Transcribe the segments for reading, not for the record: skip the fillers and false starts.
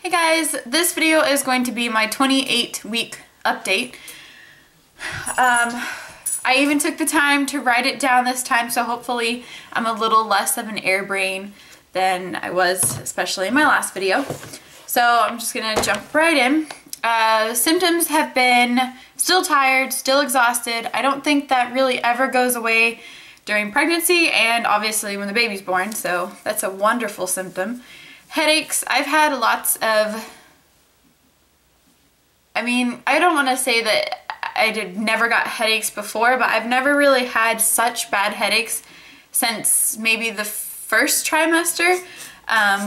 Hey guys, this video is going to be my 28-week update. I even took the time to write it down this time, so hopefully I'm a little less of an air brain than I was, especially in my last video. So I'm just gonna jump right in. Symptoms have been still tired, still exhausted. I don't think that really ever goes away during pregnancy and obviously when the baby's born, so that's a wonderful symptom. Headaches, I've had lots of, I don't want to say that never got headaches before, but I've never really had such bad headaches since maybe the first trimester,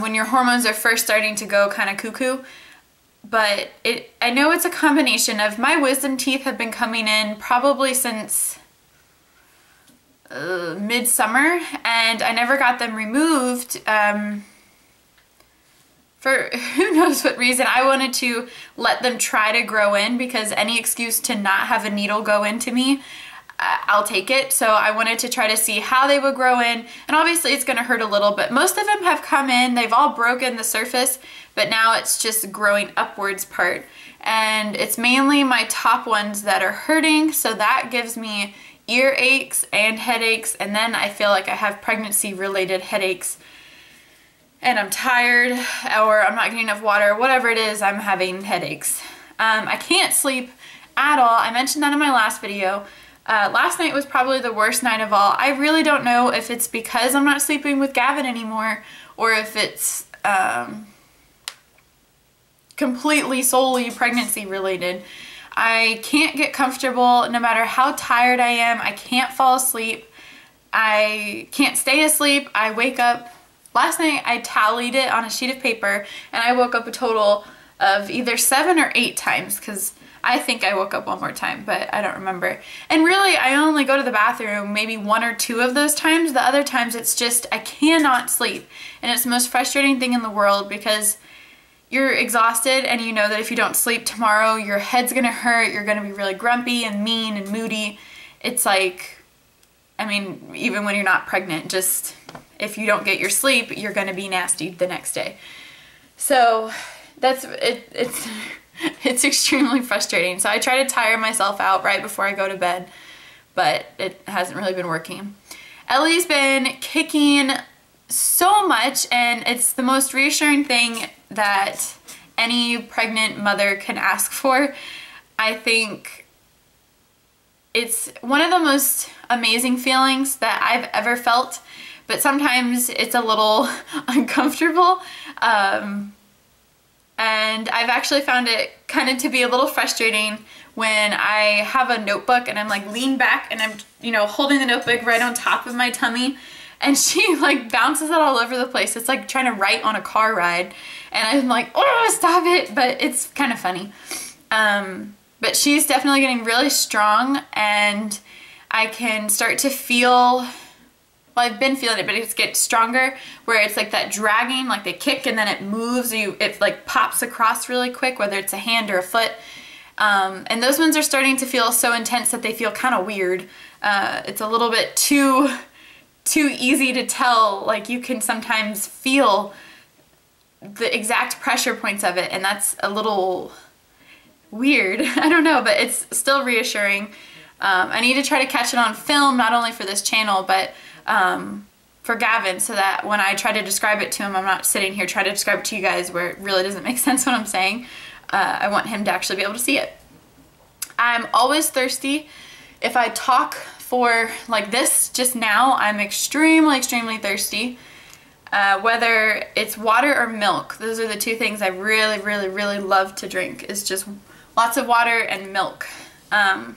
when your hormones are first starting to go kind of cuckoo. But I know it's a combination of my wisdom teeth have been coming in probably since midsummer, and I never got them removed. For who knows what reason. I wanted to let them try to grow in because any excuse to not have a needle go into me, I'll take it. So I wanted to try to see how they would grow in, and obviously it's gonna hurt a little bit. Most of them have come in, they've all broken the surface, but now it's just growing upwards part. And it's mainly my top ones that are hurting, so that gives me ear aches and headaches, and then I feel like I have pregnancy related headaches. And I'm tired, or I'm not getting enough water, whatever it is, I'm having headaches. I can't sleep at all. I mentioned that in my last video. Last night was probably the worst night of all. I really don't know if it's because I'm not sleeping with Gavin anymore, or if it's completely solely pregnancy related. I can't get comfortable no matter how tired I am. I can't fall asleep. I can't stay asleep. I wake up. Last night I tallied it on a sheet of paper and I woke up a total of either 7 or 8 times, because I think I woke up one more time, but I don't remember. And really I only go to the bathroom maybe 1 or 2 of those times. The other times it's just I cannot sleep, and it's the most frustrating thing in the world because you're exhausted and you know that if you don't sleep tomorrow your head's gonna hurt, you're gonna be really grumpy and mean and moody. It's like, even when you're not pregnant, just if you don't get your sleep, you're gonna be nasty the next day. So that's it. It's extremely frustrating. So I try to tire myself out right before I go to bed, but it hasn't really been working. Ellie's been kicking so much, and it's the most reassuring thing that any pregnant mother can ask for. I think it's one of the most amazing feelings that I've ever felt, but sometimes it's a little uncomfortable. And I've actually found it kind of to be a little frustrating when I have a notebook and I'm like leaned back and I'm, holding the notebook right on top of my tummy, and she like bounces it all over the place. It's like trying to write on a car ride, and I'm like, oh, stop it, but it's kind of funny. But she's definitely getting really strong, and I can start to feel, well, I've been feeling it, but it gets stronger, where it's like that dragging, like they kick and then it moves, it like pops across really quick, whether it's a hand or a foot. And those ones are starting to feel so intense that they feel kind of weird. It's a little bit too easy to tell. Like you can sometimes feel the exact pressure points of it, and that's a little weird. I don't know, but it's still reassuring. I need to try to catch it on film, not only for this channel, but for Gavin, so that when I try to describe it to him, I'm not sitting here trying to describe it to you guys where it really doesn't make sense what I'm saying. I want him to actually be able to see it. I'm always thirsty. If I talk for like this just now, I'm extremely thirsty. Whether it's water or milk, those are the 2 things I really love to drink, is just lots of water and milk. I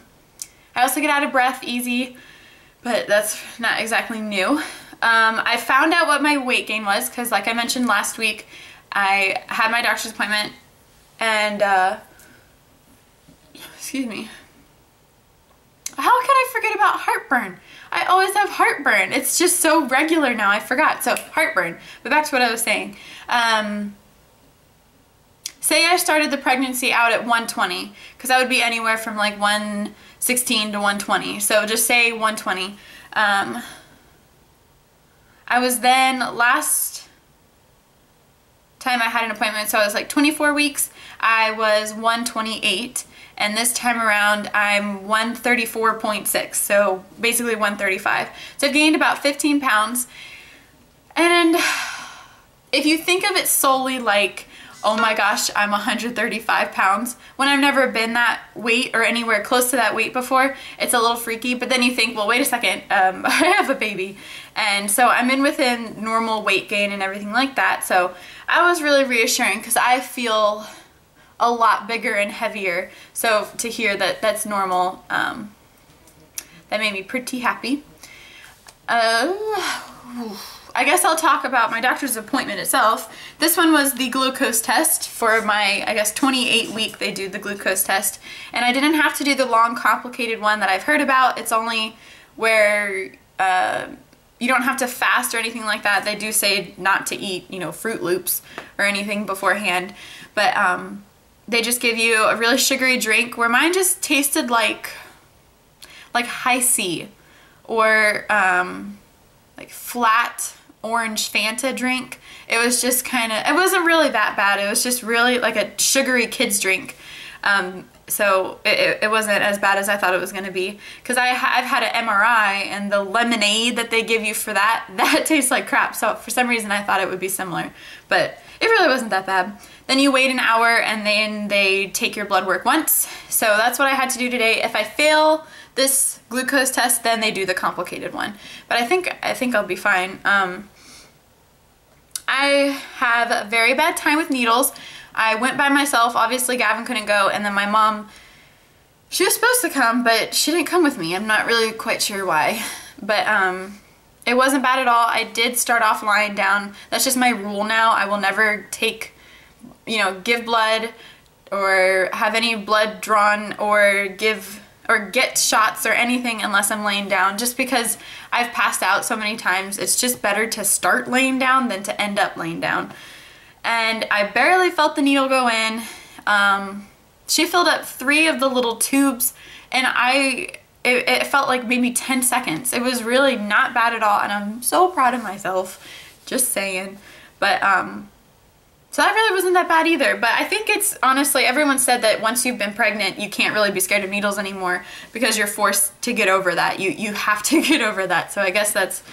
also get out of breath easy, but that's not exactly new. I found out what my weight gain was because, like I mentioned last week, I had my doctor's appointment and, excuse me. How could I forget about heartburn? I always have heartburn. It's just so regular now, I forgot. So heartburn, but back to what I was saying. Say I started the pregnancy out at 120, because that would be anywhere from like 116 to 120. So just say 120. I was then last time I had an appointment, so I was like 24 weeks, I was 128. And this time around, I'm 134.6, so basically 135. So I've gained about 15 pounds. And if you think of it solely like, oh my gosh, I'm 135 pounds, when I've never been that weight or anywhere close to that weight before, it's a little freaky. But then you think, well, wait a second, I have a baby. And so I'm in within normal weight gain and everything like that. So I was really reassuring because I feel a lot bigger and heavier. So to hear that that's normal, that made me pretty happy. I guess I'll talk about my doctor's appointment itself. This one was the glucose test for my, I guess, 28 week they do the glucose test. And I didn't have to do the long complicated one that I've heard about. It's only where you don't have to fast or anything like that. They do say not to eat, you know, Fruit Loops or anything beforehand. But they just give you a really sugary drink, where mine just tasted like High C or like flat orange Fanta drink. It was just kind of, it wasn't really that bad. It was just really like a sugary kid's drink. So it wasn't as bad as I thought it was going to be, because I've had an MRI, and the lemonade that they give you for that tastes like crap. So for some reason I thought it would be similar, but it really wasn't that bad. Then you wait an hour, and then they take your blood work once. So that's what I had to do today. If I fail this glucose test, then they do the complicated one. But I think I'll be fine. I have a very bad time with needles. I went by myself. Obviously Gavin couldn't go, and then my mom, she was supposed to come, but she didn't come with me. I'm not really quite sure why, but it wasn't bad at all. I did start off lying down. That's just my rule now. I will never take, you know, give blood or have any blood drawn or get shots or anything unless I'm laying down, just because I've passed out so many times. It's just better to start laying down than to end up laying down. And I barely felt the needle go in. She filled up 3 of the little tubes, and it felt like maybe 10 seconds. It was really not bad at all, and I'm so proud of myself, just saying. But so that really wasn't that bad either. But I think it's, honestly, everyone said that once you've been pregnant, you can't really be scared of needles anymore, because you're forced to get over that. You have to get over that. So I guess that's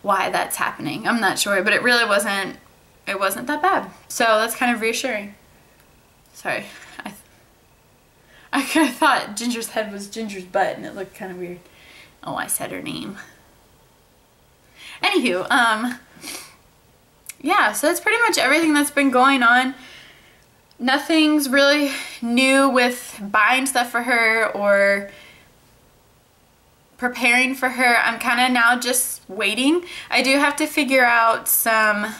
why that's happening. I'm not sure, but it really wasn't, it wasn't that bad. So that's kind of reassuring. Sorry. I kind of thought Ginger's head was Ginger's butt, and it looked kind of weird. Oh, I said her name. Anywho, yeah, so that's pretty much everything that's been going on. Nothing's really new with buying stuff for her or preparing for her. I'm kind of now just waiting. I do have to figure out some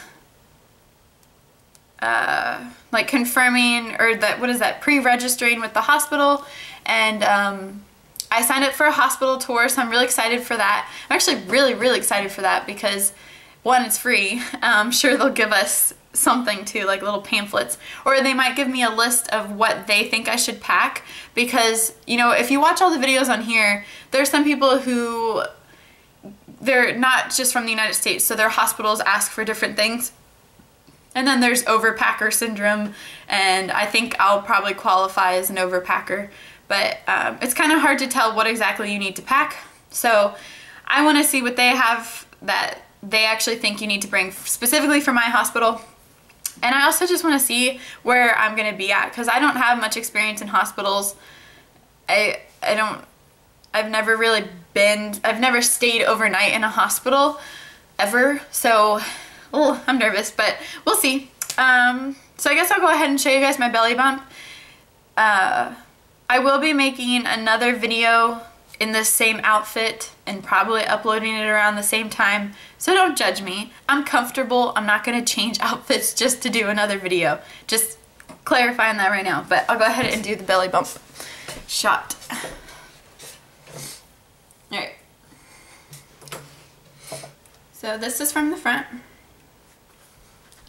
like confirming, or that, what is that, pre-registering with the hospital. And I signed up for a hospital tour, so I'm really excited for that. I'm actually really excited for that because, one, it's free. I'm sure they'll give us something too, like little pamphlets, or they might give me a list of what they think I should pack, because, you know, if you watch all the videos on here, there's some people who, they're not just from the United States, so their hospitals ask for different things. And then there's overpacker syndrome, and I think I'll probably qualify as an overpacker, but it's kind of hard to tell what exactly you need to pack. So I want to see what they have that they actually think you need to bring specifically for my hospital. And I also just want to see where I'm going to be at, because I don't have much experience in hospitals. I've never really I've never stayed overnight in a hospital ever, so oh, I'm nervous, but we'll see. So I guess I'll go ahead and show you guys my belly bump. I will be making another video in this same outfit and probably uploading it around the same time, so don't judge me. I'm comfortable. I'm not going to change outfits just to do another video. Just clarifying that right now, but I'll go ahead and do the belly bump shot. Alright. So this is from the front.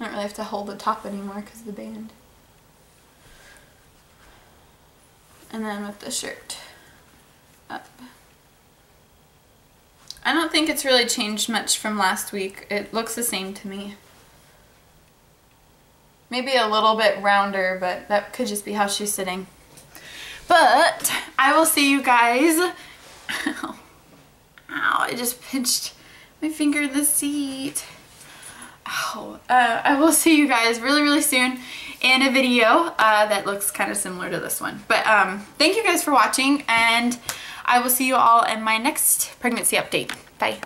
I don't really have to hold the top anymore because of the band. And then with the shirt up. I don't think it's really changed much from last week. It looks the same to me. Maybe a little bit rounder, but that could just be how she's sitting. But I will see you guys. Ow, I just pinched my finger in the seat. Ow. I will see you guys really, really soon in a video that looks kind of similar to this one. But thank you guys for watching, and I will see you all in my next pregnancy update. Bye.